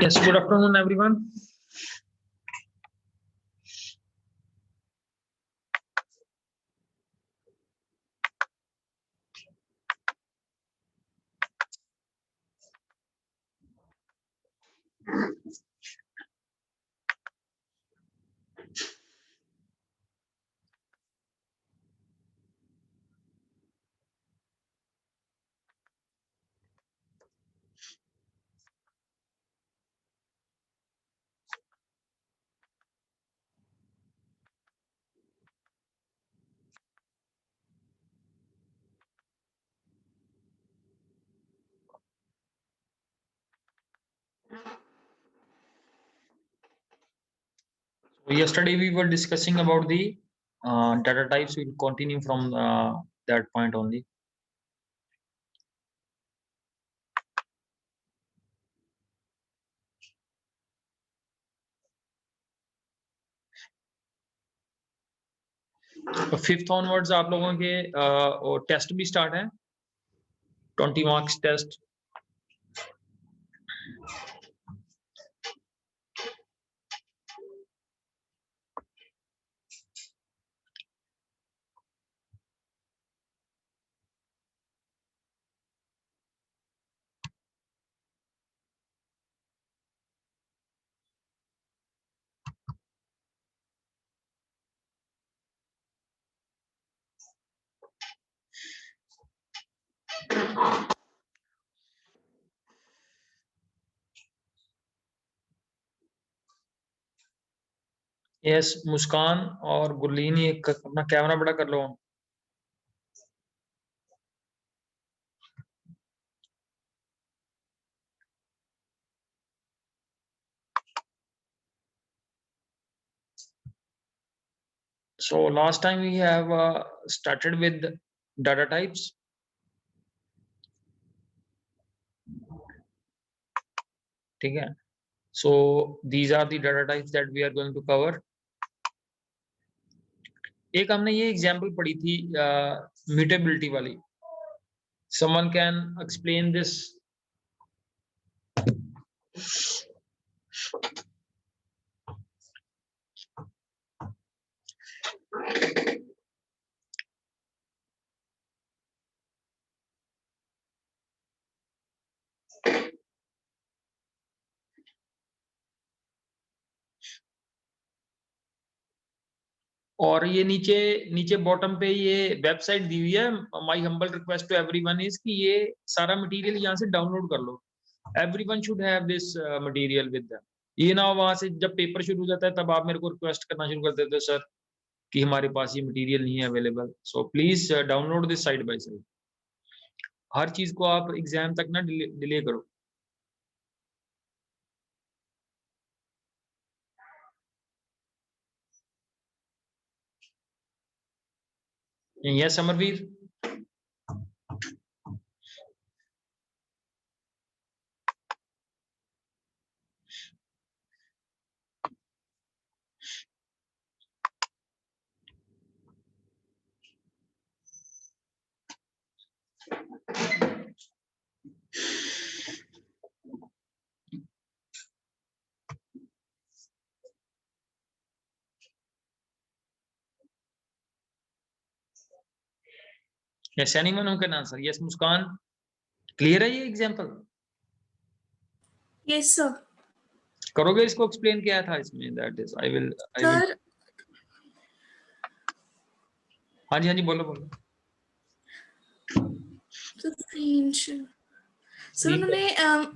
Yes, good afternoon, everyone. So yesterday we were discussing about the data types. We'll continue from that point only. तो fifth onwards आप लोगों के test भी start है 20 marks test yes मुस्कान और गुरलीन ये अपना कैमरा बड़ा कर लो so last time we have started with data types ठीक है so these are the data types that we are going to cover एक हमने ये एग्जांपल पढ़ी थी म्यूटेबिलिटी वाली someone can explain this और ये नीचे नीचे बॉटम पे ये वेबसाइट दी हुई है my humble request to everyone is कि ये सारा मटेरियल यहाँ से डाउनलोड कर लो everyone should have this material with them ये ना हो वहां से जब पेपर शुरू हो जाता है तब आप मेरे को रिक्वेस्ट करना शुरू कर देते हो सर कि हमारे पास ये मटेरियल नहीं है available so please download this side by side हर चीज को आप एग्जाम तक ना डिले करो yes Amarveer yes anyone who can answer yes Muskan clear है ये एग्जांपल यस सर करोगे इसको एक्सप्लेन किया था इसमें that is I will sir हाँ जी बोलो बोलो सर उन्होंने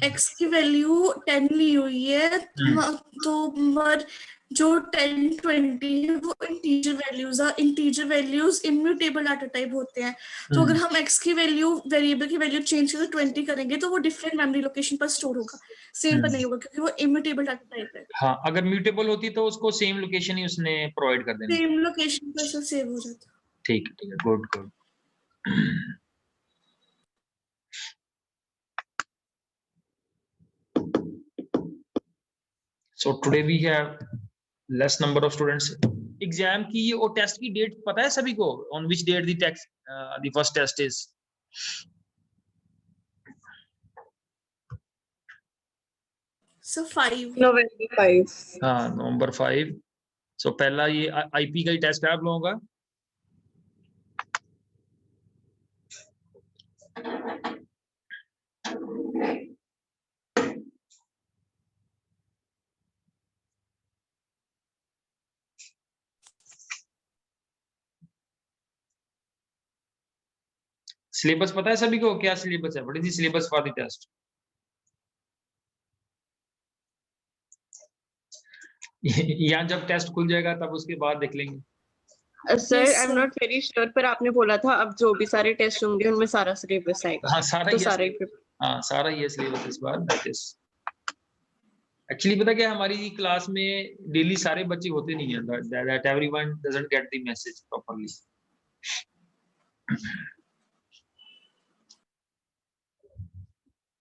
x की वैल्यू 10 ली हुई है तो पर जो 10 20 है वो integer values immutable data type होते हैं तो अगर हम x की वैल्यू वेरिएबल की वैल्यू चेंज करके 20 करेंगे तो वो डिफरेंट मेमोरी लोकेशन पर स्टोर होगा सेम पर नहीं होगा क्योंकि वो इम्यूटेबल डाटा टाइप है हाँ अगर म्यूटेबल होती तो उसको सेम लोकेशन ही उसने प्रोवाइड कर देनी सेम लोकेशन पर सेव हो जाता ठीक है good good so today we have less number of students exam की ये और टेस्ट की डेट पता है सभी को on which date the first test is So 5. November 5. हाँ November 5. So पहला ये IP का ही टेस्ट है आप लोगों का. सिलेबस पता है सभी को क्या सिलेबस है? What is the syllabus for the test? यहाँ जब टेस्ट खुल जाएगा तब उसके बाद देख लेंगे. Sir Yes, I am sir. Not very sure, पर आपने बोला था अब जो भी सारे टेस्ट होंगे उनमें सारा सिलेबस आएगा. हाँ सारा तो ही सारा है. ही हाँ सारा ही है सिलेबस इस बार. दैट इज एक्चुअली पता क्या हमारी क्लास में डेली सारे बच्चे होते नहीं है. That everyone doesn't get the message properly.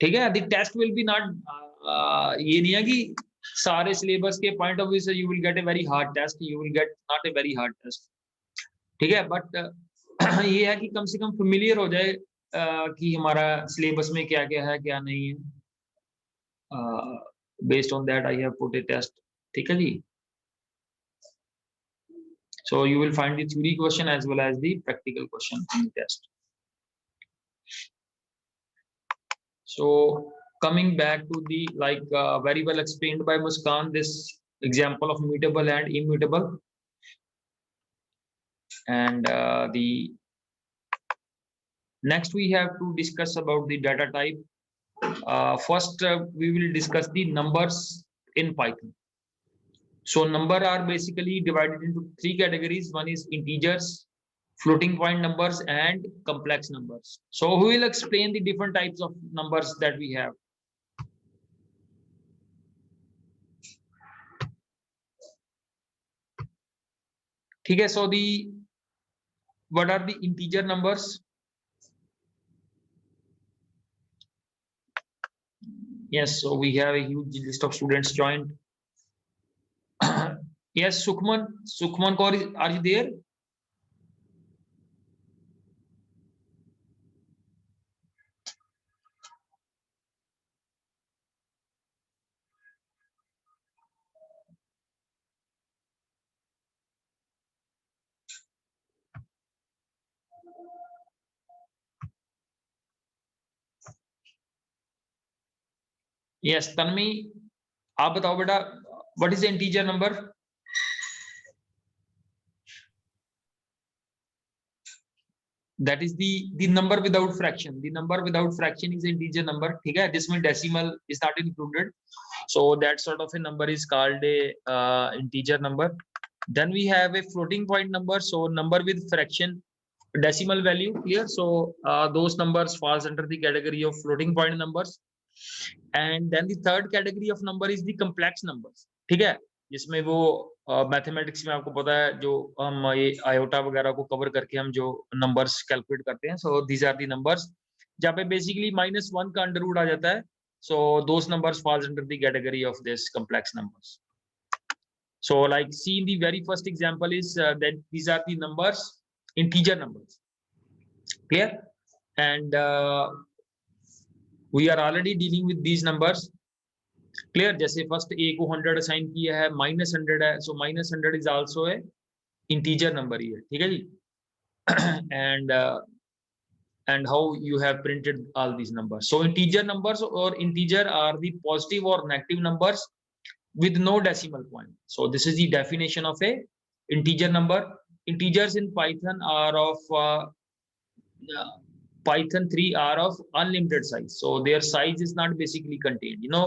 ठीक है. The test will be not, ये नहीं है कि सारे सिलेबस के पॉइंट ऑफ व्यू से you will get a very hard test. You will get not a very hard test. ठीक है. बट ये है कि कम से कम फेमिलियर हो जाए कि हमारा सिलेबस में क्या क्या है क्या नहीं है. Based on that I have put a test. ठीक है जी. So you will find the theory question as well as the practical question in the test. So coming back to the very well explained by Muskan, this example of mutable and immutable, and the next we have to discuss about the data type. First we will discuss the numbers in Python. So number are basically divided into 3 categories. One is integers, floating point numbers, and complex numbers. So who will explain the different types of numbers that we have? Okay, so what are the integer numbers? Yes, so we have a huge list of students joined. Yes, Sukhman Kaur, are you there? Yes, Tanmi, आप बताओ बेटा, what is the integer number? That is the number without fraction. The number without fraction is integer number. ठीक है, जिसमें decimal is not included. So that sort of a number is called a integer number. Then we have a floating point number. So number with fraction, decimal value here. So those numbers falls under the category of floating point numbers. And then the third category of number is the complex numbers. ठीक है, जिसमें वो mathematics में आपको पता है जो हम ये आयोटा वगैरह को कवर करके हम जो नंबर्स कैलकुलेट करते हैं. So these are the numbers जहाँ पे बेसिकली -1 का अंडर रूट आ जाता है. So those numbers falls under the category of this complex numbers. So like see in the very first example is that these are the numbers, integer numbers. Clear? And we are already dealing with these numbers. Clear? जैसे first a को 100 assign किया है, -100 है, so -100 is also a integer number here. ठीक है जी? And how you have printed all these numbers. So integer numbers or integer are the positive or negative numbers with no decimal point. So this is the definition of a integer number. Integers in Python are of Python 3 are of unlimited size. So their size is not basically contained. You know,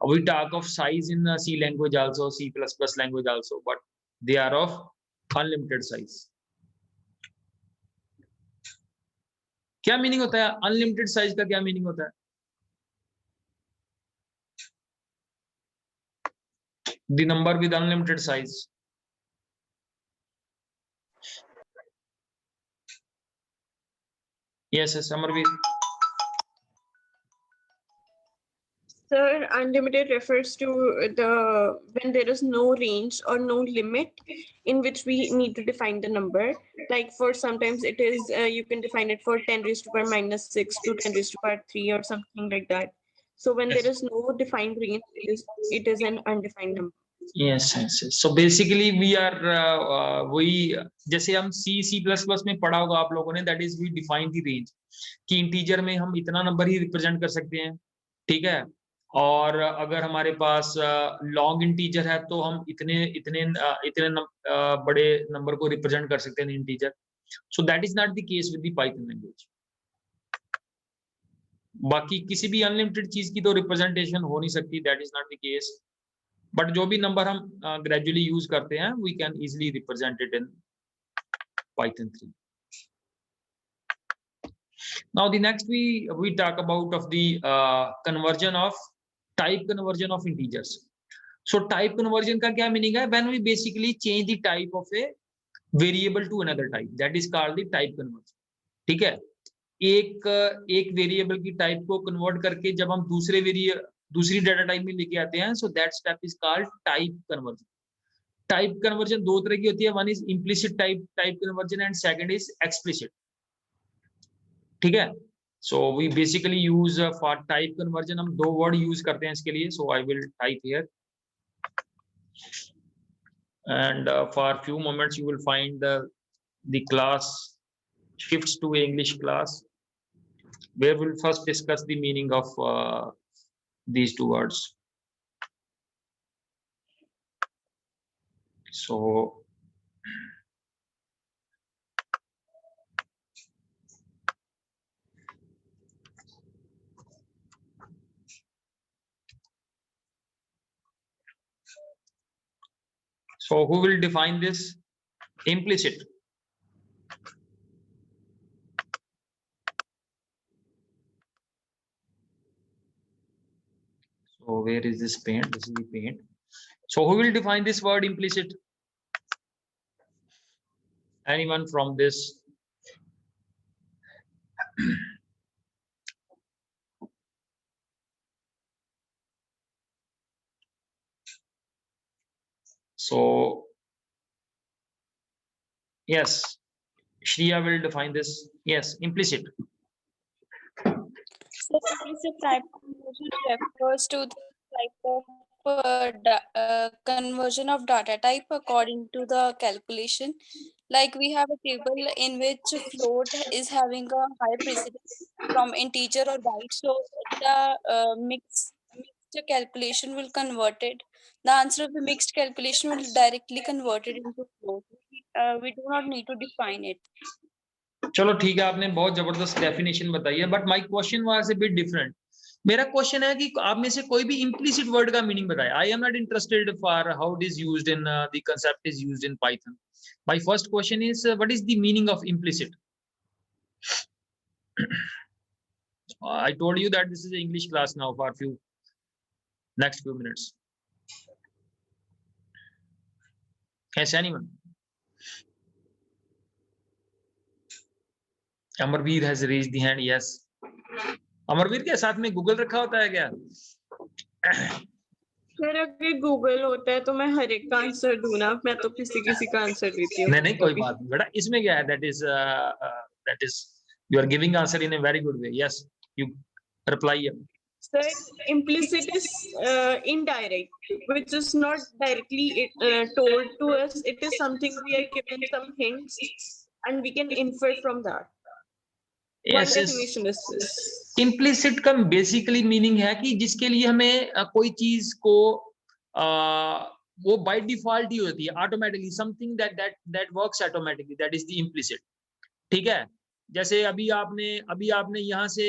we talk of size in C language also, C++ language also, but they are of unlimited size. क्या meaning होता है unlimited size का? क्या meaning होता है? The number with unlimited size. Yes, Amarveer. Sir, unlimited refers to when there is no range or no limit in which we need to define the number. Like for sometimes it is you can define it for 10 raised to power -6 to 10 raised to power 3 or something like that. So when Yes. there is no defined range, it is an undefined number. Yes, yes, yes. So basically we are वही जैसे हम C++ में पढ़ा होगा आप लोगों ने, that is we define the range कि इंटीजर में हम इतना नंबर ही रिप्रेजेंट कर सकते हैं, ठीक है। और अगर हमारे पास लॉन्ग इंटीजर है तो हम इतने बड़े नंबर को रिप्रेजेंट कर सकते हैं integer. So that is not the case with the Python language. बाकी किसी भी अनलिमिटेड चीज की तो रिप्रेजेंटेशन हो नहीं सकती, that is not the case. But जो भी नंबर हम ग्रेजुअली यूज करते हैं we can easily represent it in Python 3। Now the next we talk about of the conversion of type conversion of integers. So type conversion का क्या meaning है? When we basically change the type of a variable to another type, that is called the type conversion. ठीक है, एक variable की type को convert करके जब हम दूसरी डाटा टाइप में लेके आते हैं, so that step is called type conversion. Type conversion दो तरह की होती है, one is implicit type conversion and second is explicit, ठीक है। So we basically use for type conversion हम दो वर्ड यूज करते हैं इसके लिए, so I will type here and for few moments you will find the class shifts to English class, where we'll first discuss the meaning of these two words. So who will define this? Implicit. So where is this paint? This is the paint. So who will define this word implicit? Anyone from this? So yes, Shriya will define this. Yes, implicit. So implicit type conversion refers to the type of conversion of data type according to the calculation. Like we have a table in which float is having a high precedence from integer or byte, so the mixed calculation will convert it. The answer of the mixed calculation will directly convert it into float. We do not need to define it. चलो ठीक है, आपने बहुत जबरदस्त definition बताई है, but my question was a bit different. मेरा question है कि आप में से कोई भी इम्प्लिसिट वर्ड का मीनिंग बताए। I am not interested for how it is used in the concept is used in Python. My first question is what is the meaning of implicit? I told you that this is an English class now for next few minutes. Yes, anyone? Amarvir has raised the hand. Yes. Amarvir के साथ में Google रखा होता है क्या? Sir अगर Google होता है तो मैं हर एक का आंसर दूं ना, मैं तो किसी का आंसर देती हूँ। नहीं कोई बात नहीं बेटा, इसमें क्या है? that is you are giving answer in a very good way. Yes, you reply. Sir, implicit is indirect, which is not directly told to us. It is something we are given some hints and we can infer from that. Yes, One definition is this. Implicit का basically meaning है कि जिसके लिए हमें कोई चीज को वो बाय डिफॉल्ट ही होती है, automatically something that works automatically, that is the implicit. ठीक है, जैसे अभी आपने यहाँ से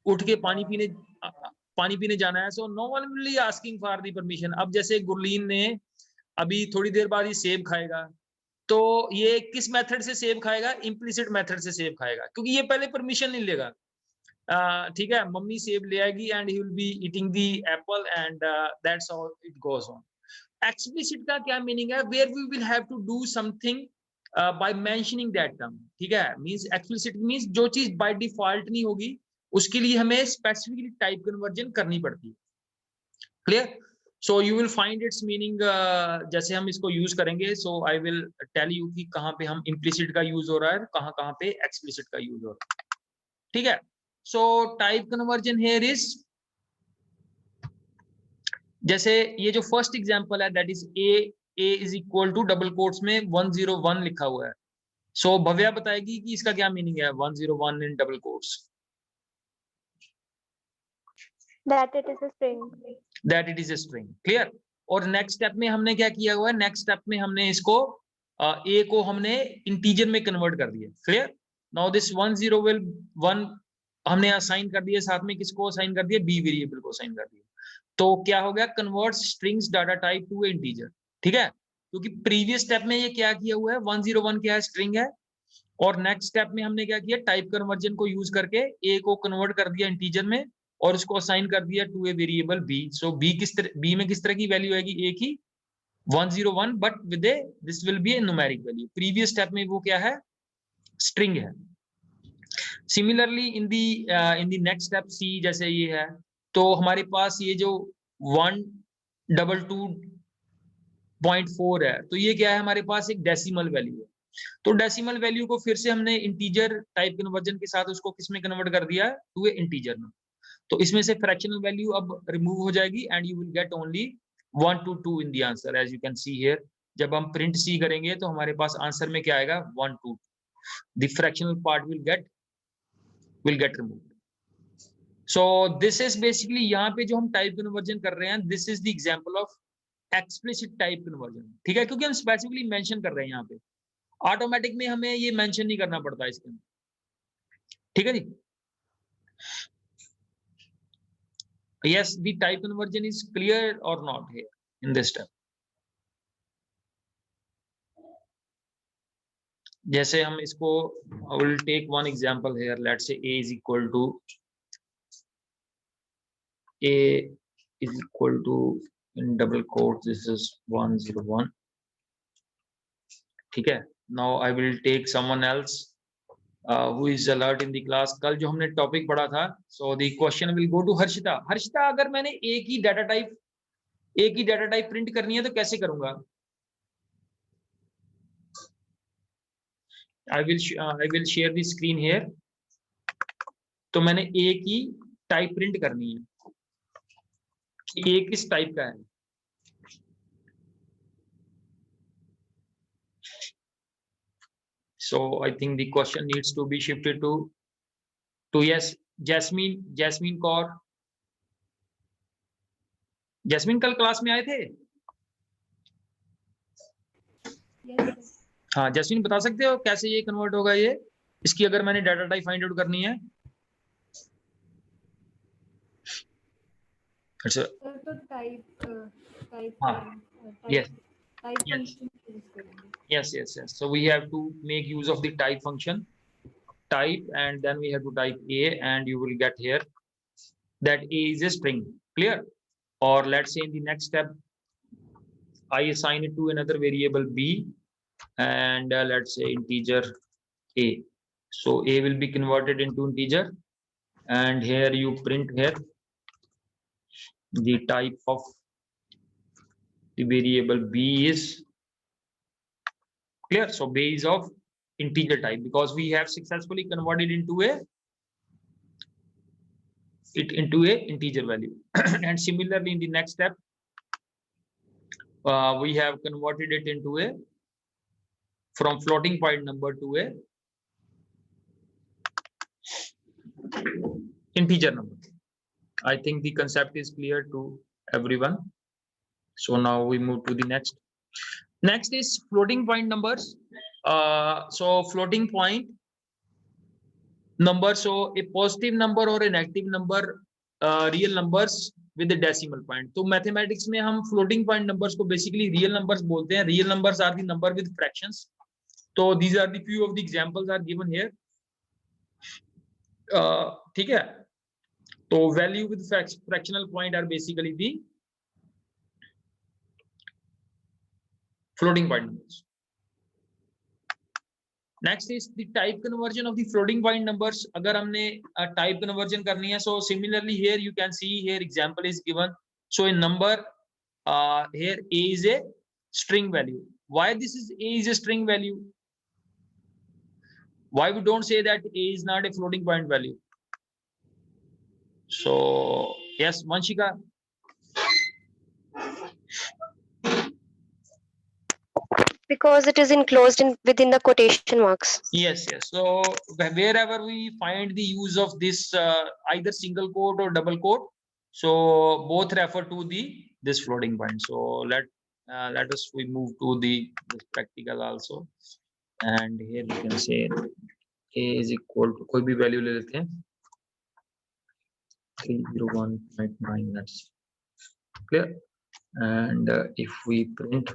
उठ के पानी पीने जाना है, so no one will be asking for the permission. अब जैसे गुरलीन ने अभी थोड़ी देर बाद ही सेब खाएगा, तो ये किस मेथड से सेब खाएगा? इम्प्लिसिट मेथड से सेब खाएगा, क्योंकि ये पहले परमिशन नहीं लेगा। ठीक है, मम्मी सेब ले आएगी and he will be eating the apple and that's how it goes on. Explicit का क्या मीनिंग है? Where we will have to do something by mentioning that term. ठीक है, मींस एक्सप्लिसिट मींस जो चीज बाय डिफॉल्ट नहीं होगी उसके लिए हमें स्पेसिफिकली टाइप कन्वर्जन करनी पड़ती है। Clear? So you will find its meaning जैसे हम इसको यूज करेंगे। सो आई विल टेल यू कि कहाँ पे हम इम्प्लिसिट का यूज हो रहा है, कहाँ पे एक्सप्लिसिट का यूज हो रहा है। ठीक है, so type conversion here is जैसे ये जो फर्स्ट एग्जांपल है that is a is equal to double quotes में 101 लिखा हुआ है। सो भव्या बताएगी कि इसका क्या मीनिंग है 101 in double quotes. That it is a string. That it is a string, clear. और नेक्स्ट स्टेप में हमने क्या किया हुआ है, नेक्स्ट स्टेप में हमने इसको a को हमने इंटीजर में कन्वर्ट कर दिया, क्लियर। नाउ दिस 101 हमने असाइन कर दिया, साथ में किसको असाइन कर दिया, b वेरिएबल को असाइन कर दिया। तो क्या हो गया, convert strings data type two a integer, ठीक है। क्योंकि प्रीवियस स्टेप में ये क्या किया हुआ है, 101 क्या है, स्ट्रिंग है। और नेक्स्ट स्टेप में हमने क्या किया, टाइप कन्वर्जन को यूज करके a को कन्वर्ट कर दिया इंटीजर में और उसको असाइन कर दिया to a variable b। So b में किस तरह की वैल्यू आएगी, a की 101, but with A this will be A numeric value. Previous step में वो क्या है, स्ट्रिंग है। Similarly in the next step c जैसे ये है, तो हमारे पास ये जो 122.4 है, तो ये क्या है, हमारे पास एक डेसिमल वैल्यू है। तो डेसिमल वैल्यू को फिर से हमने इंटीजर टाइप कन्वर्जन के साथ उसको किस में कन्वर्ट कर दिया, टू ए इंटीजर में। तो इसमें से फ्रैक्शनल वैल्यू अब रिमूव हो जाएगी and you will get only 1 to 2 in the answer, as you can see here. जब हम प्रिंट सी करेंगे तो हमारे पास आंसर में क्या आएगा, 1 to 2। The fractional part will get removed. So this is basically, यहाँ पे जो हम टाइप कन्वर्जन कर रहे हैं, this is the example of explicit type conversion, ठीक है। क्योंकि हम स्पेसिफिकली मेंशन कर रहे हैं यहाँ पे, ऑटोमेटिक में हमें ये मेंशन नहीं करना पड़ता इसके अंदर, ठीक है जी। Yes, the type conversion is clear or not here in this step? जैसे हम इसको, I will take one example here. Let's say a is equal to in double quotes this is 101. ठीक है। Now I will take someone else who is alert in the class. कल जो हमने topic पढ़ा था, so the question will go to Harshita. Harshita, अगर मैंने एक ही डाटा टाइप प्रिंट करनी है तो कैसे करूंगा? I will share the screen here. तो मैंने एक ही टाइप प्रिंट करनी है, ये किस टाइप का है। So I think the question needs to be shifted to yes, Jasmine Kaur। Jasmine कल क्लास में आए थे? Yes. हाँ जैस्मीन, बता सकते हो कैसे ये कन्वर्ट होगा, ये इसकी अगर मैंने डाटा टाइप फाइंड आउट करनी है। अच्छा, तो टाइप हाँ, yes, type yes, function use करेंगे। yes, so we have to make use of the type function, type, and then we have to type a, and you will get here that a is a string, clear? Or let's say in the next step I assign it to another variable b, and let's say integer a. So a will be converted into integer, and here you print here the type of the variable b is, clear? So b is of integer type because we have successfully converted into a integer value. And similarly in the next step we have converted it into a from floating point number to a integer number. I think the concept is clear to everyone. So now we move to the next. Next is floating point numbers. So floating point number, so a positive number or a negative number, real numbers with a decimal point. तो mathematics में हम floating point numbers को basically real numbers बोलते हैं. Real numbers are the number with fractions. So these are the few of the examples are given here. ठीक है. तो value with fractional point are basically the floating point numbers. Next is the type conversion of the floating point numbers. अगर हमने type conversion करनी है, so similarly here you can see here example is given. So a number here a is a string value. Why this is a is a string value? Why we don't say that a is not a floating point value? So yes, Vanshika. Because it is enclosed within the quotation marks. Yes, yes. So wherever we find the use of this either single quote or double quote, so both refer to this floating point. So let us we move to this practical also, and here we can say a is equal to कोई भी value ले लेते हैं 301.9, that's clear. And if we print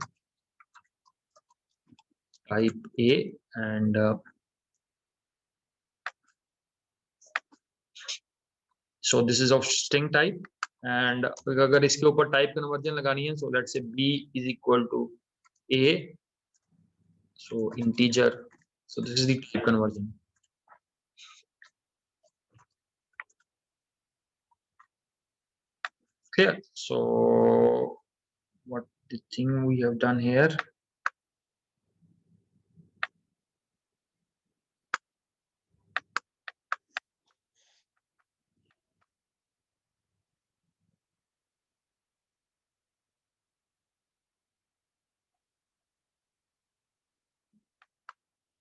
type A and so this is of string type, and अगर इसके ऊपर type conversion लगानी है, so let's say B is equal to A, so integer, so this is the type conversion. Clear? So what the thing we have done here,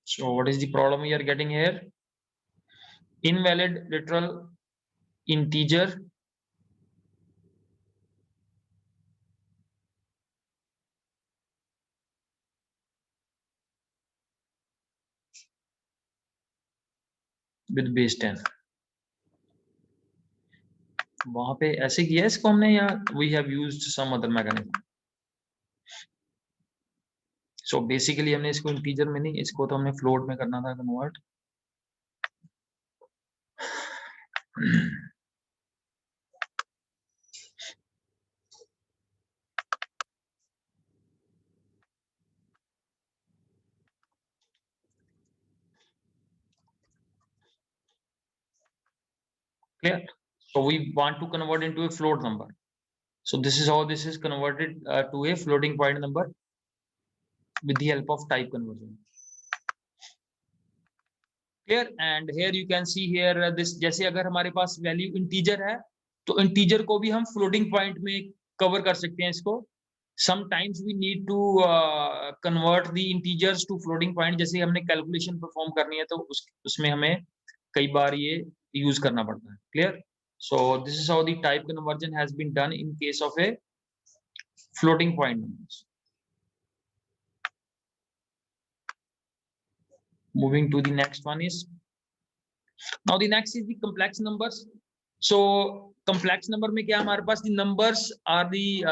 so what is the problem we are getting here? Invalid literal integer with base 10. वहां पे ऐसे किया है इसको हमने, या we have used some other mechanism. So basically हमने इसको integer में नहीं, इसको तो हमने float में करना था convert. Clear? So we want to convert into a float number. So this is how this is converted to a floating point number with the help of type conversion. Clear? And here you can see here this, जैसे अगर हमारे पास value integer है, तो integer को भी हम floating point में cover कर सकते हैं इसको. Sometimes we need to convert the integers to floating point. जैसे हमने calculation perform करनी है, तो उसमें हमें कई बार ये use करना पड़ता है. Clear? So this is how the type conversion has been done in case of a floating point numbers. Moving to the next one is, now the next is the complex numbers. So complex number में क्या हमारे पास the numbers are the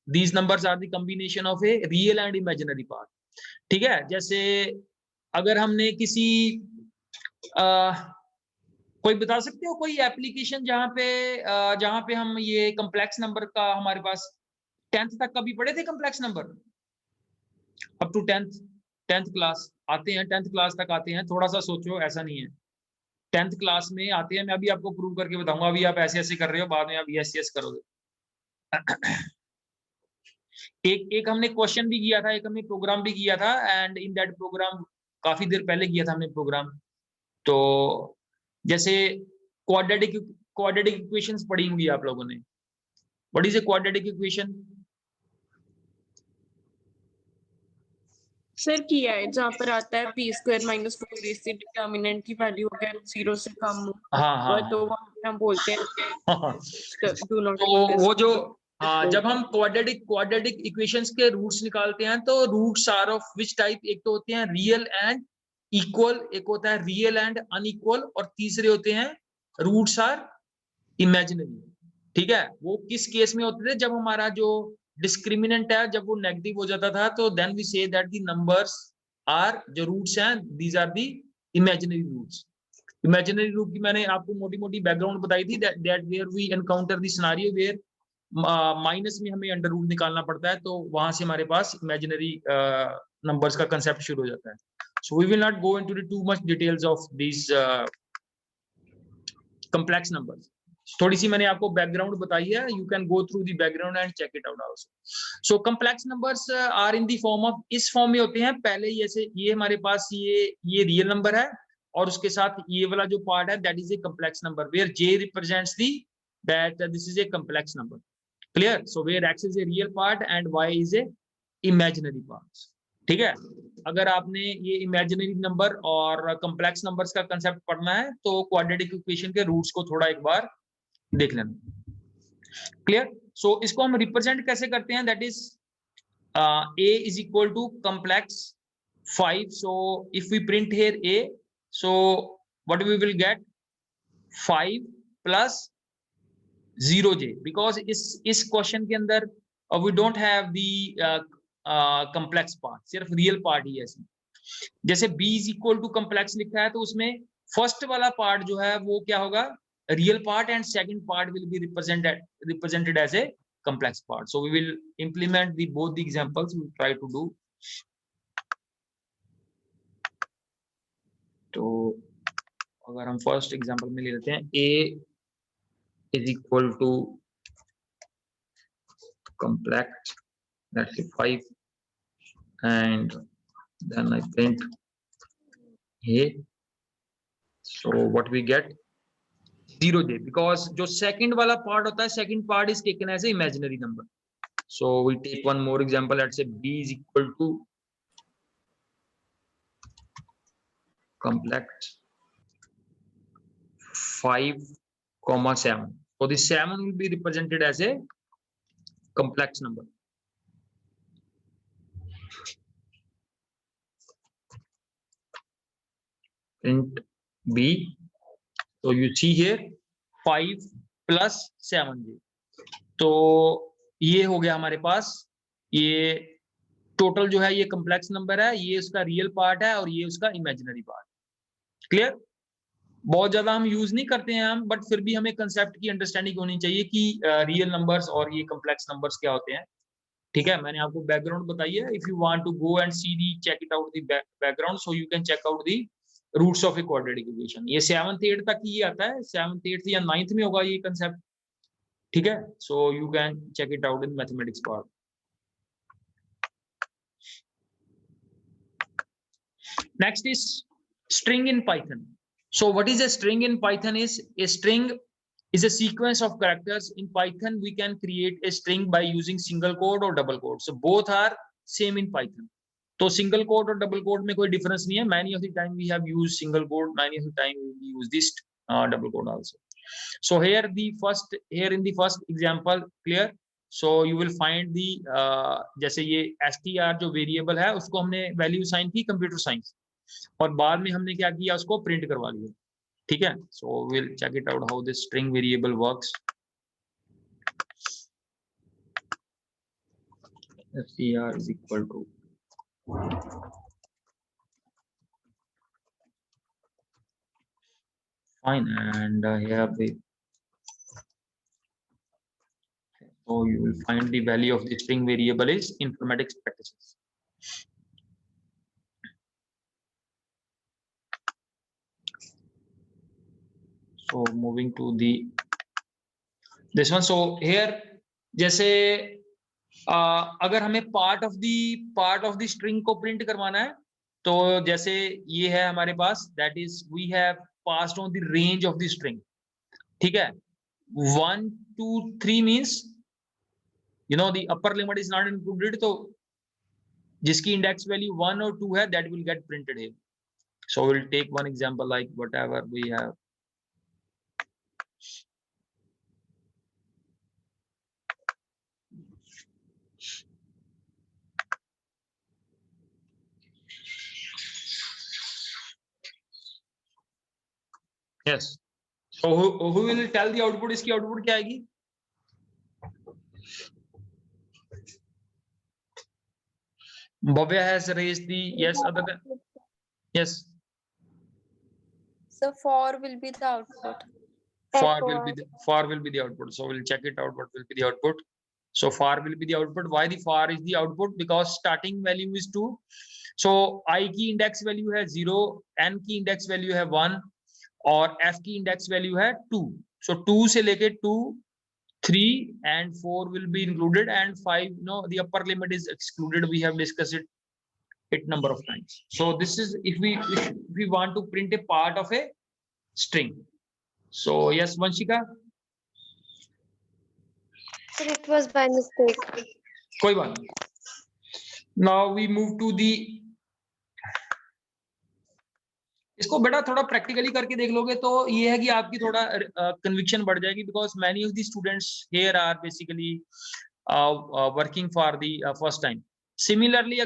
these numbers are the combination of a real and imaginary part. ठीक है, जैसे अगर हमने किसी कोई बता सकते हो कोई एप्लीकेशन जहां पे हम ये कम्प्लेक्स नंबर का हमारे पास 10th तक कभी पढ़े थे complex number? Up to 10th class आते हैं, 10th क्लास तक आते हैं. थोड़ा सा सोचो, ऐसा नहीं है. 10th क्लास में आते हैं, मैं अभी आपको प्रूव करके बताऊंगा. अभी आप ऐसे ऐसे कर रहे हो, बाद में आप यस यस करोगे. एक हमने क्वेश्चन भी किया था, एक हमने प्रोग्राम भी किया था, एंड इन दैट प्रोग्राम काफी देर पहले किया था हमने प्रोग्राम. तो जैसे क्वाड्रेटिक इक्वेशंस पढ़ी होंगी आप लोगों ने. What is a quadratic equation? Sir किया है, जहाँ पर आता है p² - 4ac डिटर्मिनेंट की वैल्यू अगर 0 से कम हो, हाँ, तो वहाँ पे हम बोलते हैं डू नॉट. तो वो जो जब हम क्वाड्रेटिक इक्वेशंस के रूट्स निकालते हैं, तो roots are of which type? एक तो होते हैं रियल एंड इक्वल, एक होता है रियल एंड अनइक्वल, और तीसरे होते हैं रूट्स आर इमेजिनरी. ठीक है, वो किस केस में होते थे? जब हमारा जो डिस्क्रिमिनेंट है जब वो नेगेटिव हो जाता था, तो then we say that the numbers are, जो रूट्स हैं, these are the imaginary roots. Imaginary root की मैंने आपको मोटी बैकग्राउंड बताई थी, that where we encounter the scenario where minus में हमें अंडर रूट निकालना पड़ता है, तो वहां से हमारे पास इमेजिनरी नंबर्स का कंसेप्ट शुरू हो जाता है. So we will not go into the too much details of these complex numbers. थोड़ी सी मैंने आपको बैकग्राउंड बताई है. You can go through the background and check it out also. So complex numbers are in the form of, इस form में होते हैं. पहले जैसे ये हमारे पास ये रियल नंबर है, और उसके साथ ये वाला जो पार्ट है, that is a complex number where j represents that this is a complex number. Clear? So where x is a real part and y is a imaginary part. ठीक है, अगर आपने ये इमेजिनरी नंबर और complex numbers का concept पढ़ना है तो क्वाड्रेटिक इक्वेशन के रूट्स को थोड़ा एक बार देख लेना। क्लियर? सो इसको हम रिप्रेजेंट कैसे करते हैं, that is a is equal to complex 5. So if we print here a, so what we will get 5 plus 0j, because इस क्वेश्चन के अंदर we don't have the complex part, सिर्फ रियल पार्ट ही है इसमें। जैसे b is equal to complex लिखा है तो उसमें फर्स्ट वाला पार्ट जो है वो क्या होगा, real part, and second part will be represented as a complex part. So we will implement both the examples. We will try to do. तो अगर हम फर्स्ट एग्जांपल में ले लेते हैं, a is equal to complex, that's 5, and then I print a. So what we get 0j, because जो second वाला part होता है, second part is taken as a imaginary number. So we take one more example. Let's say b is equal to complex 5, 7. So the 7 will be represented as a complex number. Print b. So you see here 5 plus 7j. तो ये हो गया हमारे पास, ये total जो है ये complex number है, ये उसका रियल पार्ट है और ये उसका इमेजिनरी पार्ट। क्लियर? बहुत ज्यादा हम यूज नहीं करते हैं हम, बट फिर भी हमें कंसेप्ट की अंडरस्टैंडिंग होनी चाहिए कि रियल नंबर्स और ये कॉम्प्लेक्स नंबर्स क्या होते हैं। ठीक है, मैंने आपको बैकग्राउंड बताई है। If you want to go and see the check it out the background, so you can check out the roots of a quadratic equation. ये 7th 8th तक ये आता है, 7th 8th या 9th में होगा ये कंसेप्ट। ठीक है, so you can check it out in mathematics part. Next is string in Python. So what is a string in Python? Is a string is a sequence of characters. In Python we can create a string by using single quote or double quote. So both are same in Python. तो single quote और double quote में कोई difference नहीं है. Many of the time we have used single quote, many of the time we use this double quote also. So here in the first example, clear? So you will find the जैसे ये str जो variable है उसको हमने value sign की computer science, और बाद में हमने क्या किया, उसको प्रिंट करवा लिया। ठीक है, so will check it out how this string variable works. str is equal to fine, and here we, so you will find the value of the string variable is informatics practices. So moving to this one. So here जैसे अगर हमें part of the string को print करवाना है, तो जैसे ये है हमारे पास, that is we have passed on the range of the string. ठीक है, 1 2 3 means you know the upper limit is not included, तो जिसकी इंडेक्स वैल्यू 1 और 2 है that will get printed here. So will take one example like whatever we have. Yes. So who will tell the output? इसकी output क्या आएगी? Bhavya has raised the yes. Other than yes. So for will be the output. Far will be the output. So we'll check it out. What will be the output? So far will be the output. Why the far is the output? Because starting value is 2. So I की index value है 0, n की index value है 1, और f की index value है 2. सो 2 से लेके 2 3 and 4 will be included, and 5 no the upper limit is excluded. We have discussed it number of times. So this is if we want to print a part of a string. So yes, Vanshika. Sir, it was by mistake. कोई बात नहीं, Now we move to the, इसको बेटा थोड़ा practically करके देख लोगे तो ये है कि आपकी थोड़ा कन्विक्शन बढ़ जाएगी, because many of the students here are basically working for the first time. Similarly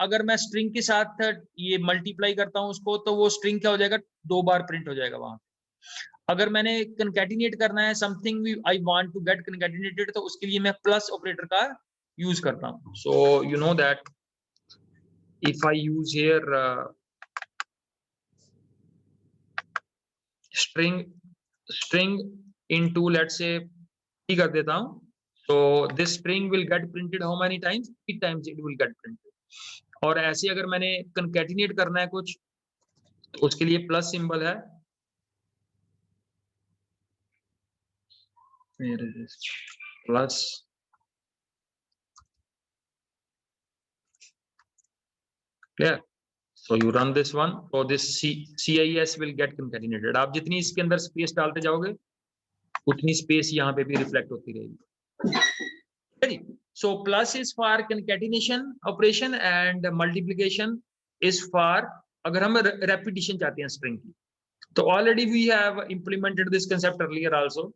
अगर मैं स्ट्रिंग के साथ ये मल्टीप्लाई करता हूँ उसको, तो वो स्ट्रिंग क्या हो जाएगा, 2 बार प्रिंट हो जाएगा वहां. अगर मैंने कंकैटिनेट करना है something I want to get concatenated, तो उसके लिए मैं प्लस ऑपरेटर का यूज करता हूँ. So you know that if I use here string into, let's say, t कर देता हूँ, so this string will get printed how many times, 8 times it will get printed. और ऐसे अगर मैंने concatenate करना है कुछ, तो उसके लिए प्लस सिंबल है, plus, clear? So you run this one, so this CIS will get concatenated. आप जितनी इसके अंदर स्पेस डालते जाओगे उतनी स्पेस यहाँ पे भी रिफ्लेक्ट होती रहेगी. So plus is for concatenation operation and multiplication is for अगर हम repetition चाहते हैं string की. तो already we have implemented this concept earlier also.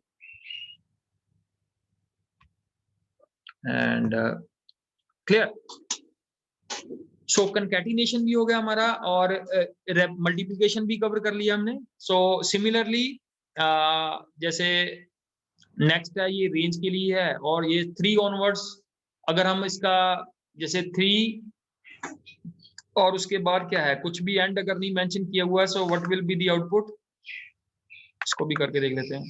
And clear? So concatenation भी हो गया हमारा और मल्टीप्लिकेशन भी कवर कर लिया हमने. सो सिमिलरली जैसे नेक्स्ट है ये रेंज के लिए है, और ये 3 ऑनवर्ड्स अगर हम इसका जैसे 3 और उसके बाद क्या है, कुछ भी एंड अगर नहीं मेंशन किया हुआ है, so what will be the output, इसको भी करके देख लेते हैं.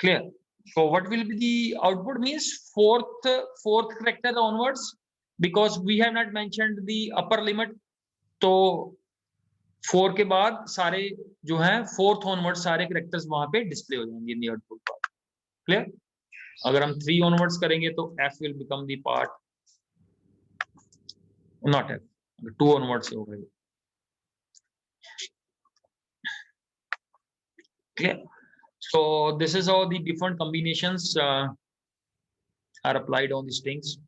Clear? So what will be the output means fourth character onwards, because we have not mentioned the upper limit. तो 4 के बाद सारे जो हैं 4th onwards सारे characters वहां पे डिस्प्ले हो जाएंगे in the output part. Clear? अगर हम 3 onwards करेंगे तो F will become the part, not F, 2 onwards हो गए. Clear? So this is how the different combinations are applied on the strings.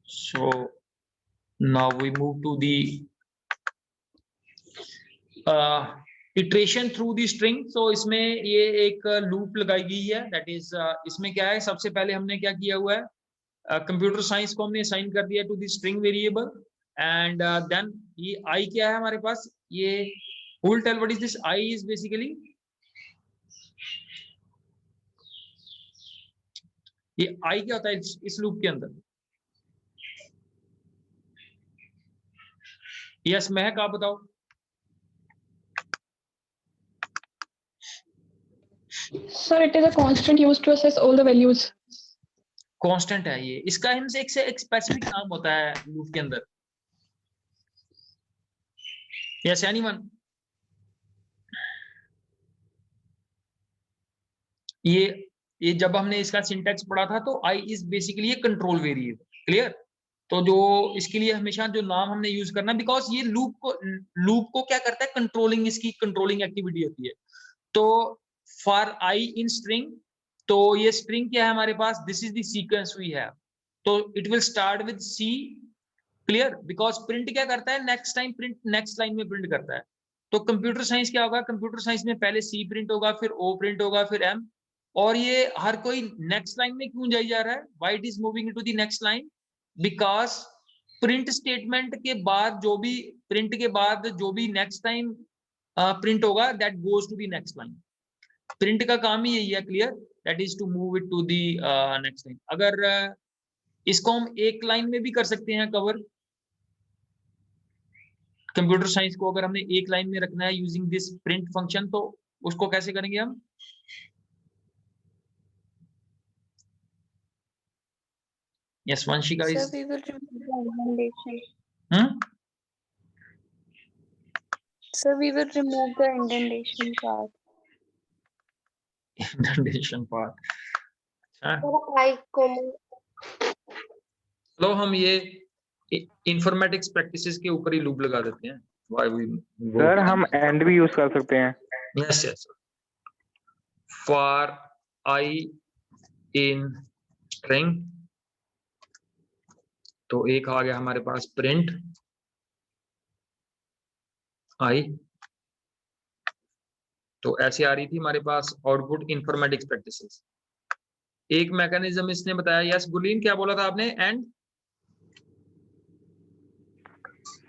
So now we move to the iteration through the string. So इसमें ये एक loop लगाई गई है, that is इसमें क्या है, सबसे पहले हमने क्या किया हुआ है, कंप्यूटर साइंस को हमने असाइन कर दिया to the string variable, and then ये I क्या है हमारे पास, ये who will tell what is this I is basically, ये I क्या होता है इस लूप के अंदर. यस महक आप बताओ. Sir, it is a constant used to assess all the values. Constant है ये, इसका इनसे एक स्पेसिफिक नाम होता है लूप के अंदर. Yes anyone? ये जब हमने इसका सिंटैक्स पढ़ा था तो I is basically control variable. Clear? तो जो इसके लिए हमेशा जो नाम हमने यूज करना, बिकॉज ये लूप को क्या करता है, कंट्रोलिंग, इसकी कंट्रोलिंग एक्टिविटी होती है. तो फॉर I इन स्ट्रिंग, तो ये स्ट्रिंग क्या है हमारे पास, this is the sequence we have, तो it will start with C. Clear? Because print क्या करता है, next time print next line में प्रिंट करता है. तो कंप्यूटर साइंस क्या होगा, कंप्यूटर साइंस में पहले C प्रिंट होगा, फिर O प्रिंट होगा, फिर M, और ये हर कोई नेक्स्ट लाइन में क्यों जाई जा रहा है, why it is moving to the next line, because print statement के बाद जो भी प्रिंट के बाद जो भी नेक्स्ट टाइम प्रिंट होगा that goes to the next line. Print का काम ही यही है. Clear? That is to move it to the next line. अगर इसको हम एक लाइन में भी कर सकते हैं कवर, कंप्यूटर साइंस को अगर हमने एक लाइन में रखना है यूजिंग दिस प्रिंट फंक्शन, तो उसको कैसे करेंगे हम? Yes, Vanshika is. Sir, we will remove the indentation. Sir, we will remove the indentation part. Indentation part. I comma. चलो हम ये इंफॉर्मेटिक्स प्रैक्टिसेस के ऊपर ही लूप लगा देते हैं। सर हम एंड भी यूज कर सकते हैं। Yes yes, for I in string, तो एक आ गया हमारे पास प्रिंट आई, तो ऐसे आ रही थी हमारे पास आउटपुट इंफॉर्मेटिक्स प्रैक्टिसेस। एक मैकेनिज्म इसने बताया, यस गुरलीन क्या बोला था आपने? एंड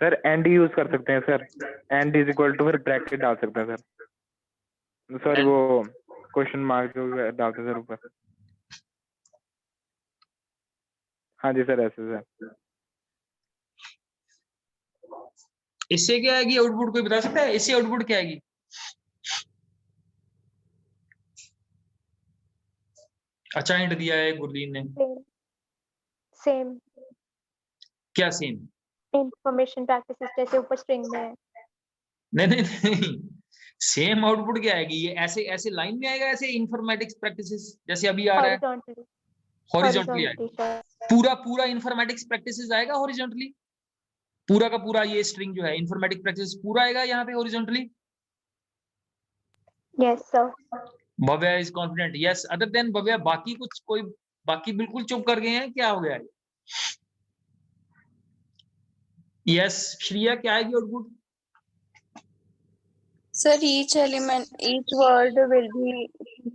सर एंड यूज कर सकते हैं sir, and is equal to फिर ब्रैकेट डाल सकते हैं सर। सॉरी वो क्वेश्चन मार्क जो डालते हैं सर ऊपर। हाँ जी सर ऐसे सर। इससे क्या आएगी आउटपुट, कोई बता सकता है इससे आउटपुट क्या आएगी? अच्छा हिंट दिया है गुरलीन ने। सेम क्या सेम? इंफॉर्मेशन प्रैक्टिसेस जैसे ऊपर स्ट्रिंग में है। नहीं नहीं नहीं, सेम आउटपुट क्या आएगी? ये ऐसे ऐसे लाइन में आएगा, ऐसे इंफॉर्मेटिक्स प्रैक्टिसेस जैसे अभी आ रहा है हॉरिजॉन्टली हॉरिजॉन्टली आएगा। पूरा पूरा इंफॉर्मेटिक्स प्रैक्टिसेस आएगा हॉरिजॉन्टली, पूरा का पूरा ये स्ट्रिंग जो है इंफॉर्मेटिक्स प्रैक्टिसेस पूरा आएगा यहाँ पे horizontally. Yes sir. Bhavya is confident, yes. Other than Bhavya बाकी कुछ कोई बाकी बिल्कुल चुप कर गए हैं, क्या हो गया है? यस श्रिया क्या आएगी output? Sir, each element, each word will be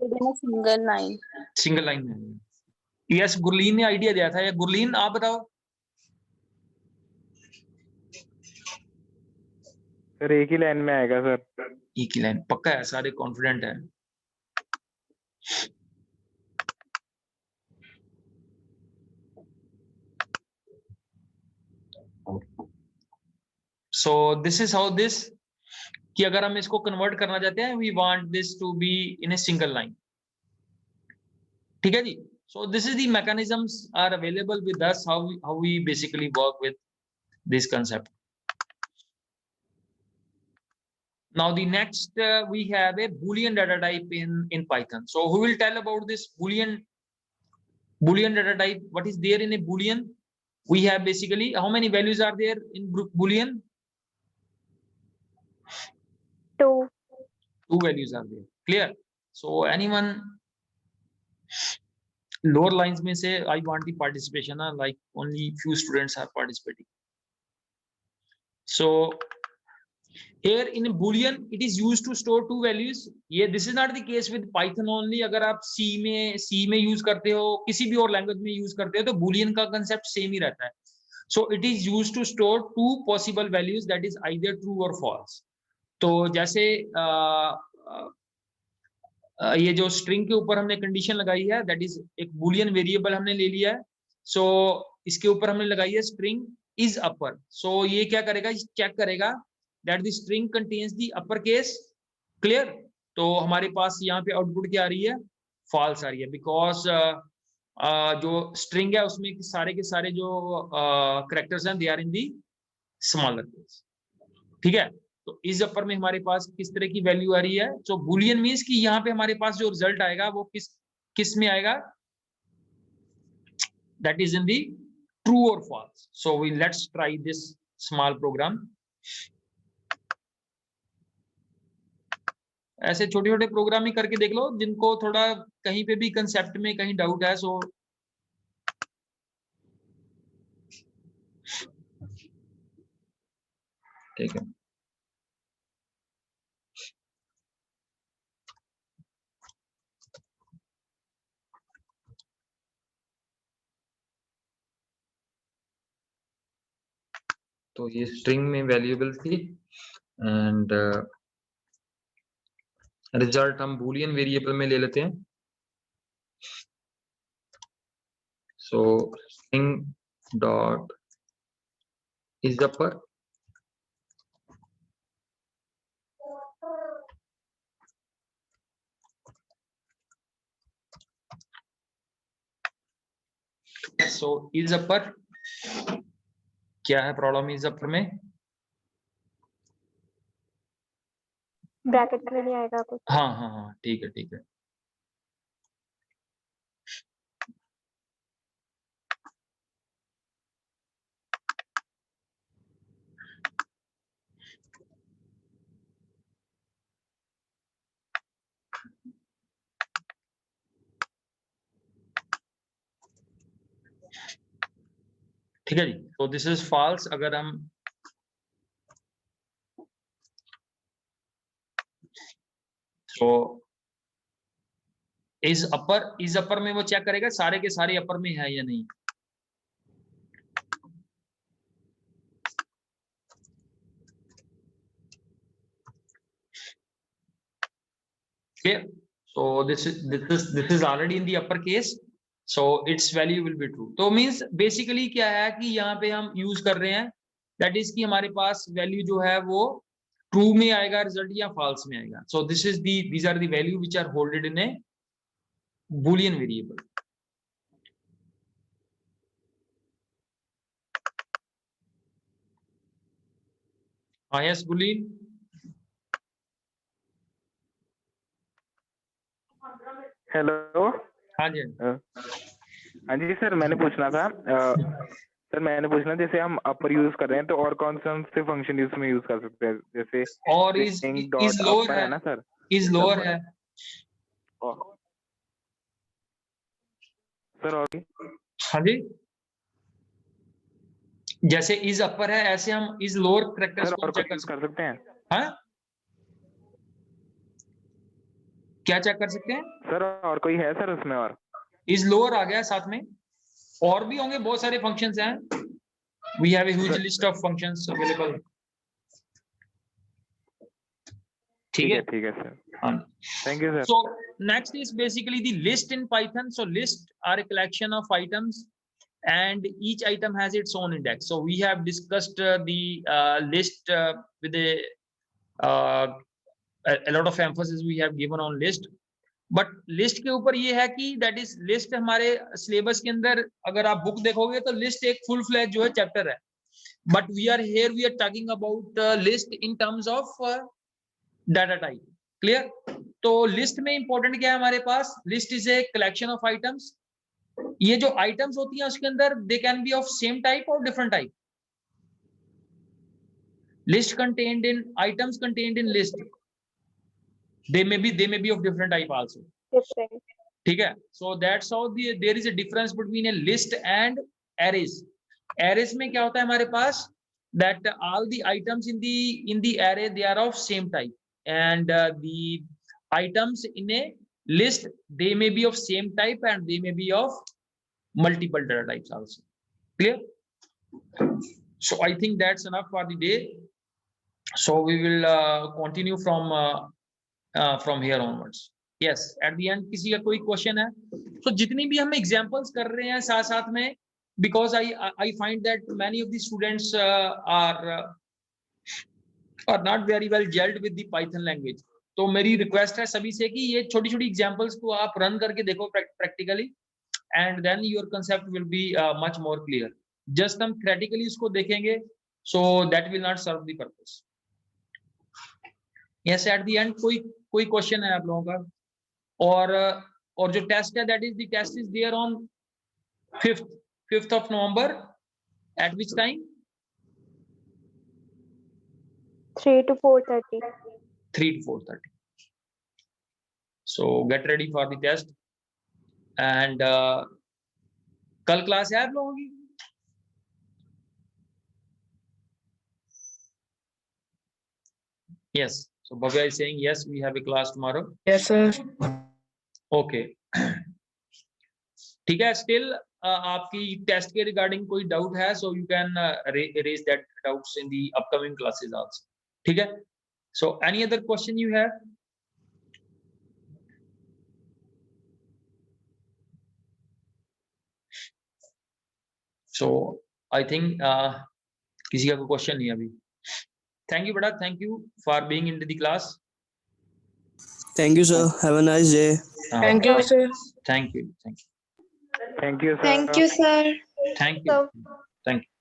within a single line. Single line में। यस गुरलीन ने आइडिया दिया था, या गुरलीन आप बताओ। सर एक ही लाइन में आएगा सर। एक ही लाइन, पक्का है? सारे कॉन्फिडेंट है? So this is how this, कि अगर हम इसको कन्वर्ट करना चाहते हैं, we want this to be in a single line, ठीक है जी। So this is the mechanisms are available with us, how we basically work with this concept. Now the next we have a Boolean data type in Python. So who will tell about this Boolean data type? What is there in a Boolean? We have basically how many values are there in Boolean? Two values are there. Clear? So anyone lower lines may say I want the participation, like only few students are participating. So here in Boolean it is used to store two values. ये this is not the case with Python only. अगर आप C में use करते हो, किसी भी और language में use करते हो, तो Boolean का concept same ही रहता है. So it is used to store two possible values, that is either true or false. तो जैसे ये जो string के ऊपर हमने condition लगाई है, that is एक Boolean variable हमने ले लिया है. So इसके ऊपर हमने लगाई है string is upper. So ये क्या करेगा, चेक करेगा that the string contains the uppercase. Clear? तो हमारे पास यहाँ पे आउटपुट क्या आ रही है? फॉल्स आ रही है, बिकॉज जो स्ट्रिंग है उसमें सारे के सारे जो कैरेक्टर्स हैं they are in the smaller case, ठीक है। तो इस अपर में हमारे पास किस तरह की वैल्यू आ रही है? सो बूलियन मींस कि यहाँ पे हमारे पास जो रिजल्ट आएगा वो किस में आएगा? That is in the true और false. So we let's try this small program. ऐसे छोटे छोटे प्रोग्राम ही करके देख लो, जिनको थोड़ा कहीं पे भी कंसेप्ट में कहीं डाउट है. सो ठीक है. तो ये स्ट्रिंग में वेरिएबल थी एंड रिजल्ट हम बूलियन वेरिएबल में ले लेते हैं. सो string dot is upper so is upper क्या है प्रॉब्लम? इज अपर में ब्रैकेट में नहीं आएगा कुछ. हाँ हाँ हाँ ठीक है ठीक है. ठीक है जी, तो दिस इज फॉल्स। अगर हम तो इज अपर में वो चेक करेगा सारे के सारे अपर में है या नहीं। Okay, so this is already in the upper case, so its value will be true. तो means basically क्या है कि यहाँ पे हम यूज कर रहे हैं that is कि हमारे पास वैल्यू जो है वो ट्रू में आएगा रिजल्ट या फॉल्स में आएगा। So these are the value which are holded in a boolean variable. Yes, boolean. Hello. हाँ जी। हाँ जी सर, मैंने पूछना था सर मैंने पूछना जैसे हम अपर यूज कर रहे हैं तो और कौन से फंक्शन इसमें यूज कर सकते हैं, जैसे और इज लोअर है ना सर, इज लोअर है सर। और हाँ जी, जैसे इज अपर है ऐसे हम इज लोअर कैरेक्टर्स सर को और चेक यूज कर सकते हैं। हाँ, क्या चेक कर सकते हैं सर और कोई है सर उसमें? और इज लोअर आ गया साथ में, और भी होंगे बहुत सारे फंक्शंस हैं। We have a huge list of functions available. ठीक है सर। हाँ। Thank you sir. So next is basically the list in Python. So list are a collection of items and each item has its own index. So we have discussed the list with a lot of emphasis we have given on list. But list के ऊपर ये है कि that is list हमारे syllabus के अंदर अगर आप बुक देखोगे तो लिस्ट एक फुल फ्लैज जो है चैप्टर है, but we are talking about list in terms of data type. Clear? तो लिस्ट में इंपॉर्टेंट क्या है हमारे पास? List is a collection of items. ये जो आइटम्स होती हैं उसके अंदर they can be of same type और different type. List contained in items contained in list, they may be of different type also. Different. ठीक है? So that's how there is a difference between a list and arrays. Arrays में क्या होता है हमारे पास? That all the items in the array they are of same type, and the items in a list they may be of same type and they may be of multiple data types also. Clear? So I think that's enough for the day. So we will continue from here onwards. Yes, at the end किसी का कोई question है तो जितनी भी हम examples कर रहे हैं साथ साथ में, because I find that many of the students are not very well gelled with the Python language. तो मेरी रिक्वेस्ट है सभी से कि ये छोटी छोटी एग्जांपल्स को आप रन करके देखो practically, and then your concept will be much more clear. Just हम थ्योरेटिकली उसको देखेंगे so that will not serve the purpose. Yes, at the end कोई क्वेश्चन है आप लोगों का? और जो टेस्ट है that is the test is there on 5th of November at which time? 3 to 4:30. 3 to 4:30. So get ready for the test and कल class है आप लोगों की? Yes. So Bhavya is saying yes, we have a class tomorrow. Yes, sir. Okay. ठीक है, still आपकी test के regarding कोई डाउट है so you can raise that doubts in the upcoming classes also. ठीक है? So any other question you have? So I think किसी का कोई क्वेश्चन नहीं है अभी। Thank you, beta. Thank you for being into the class. Thank you, sir. Have a nice day. Thank you, sir. Thank you. Thank you. Thank you sir. Thank you, sir. Thank you. Thank you.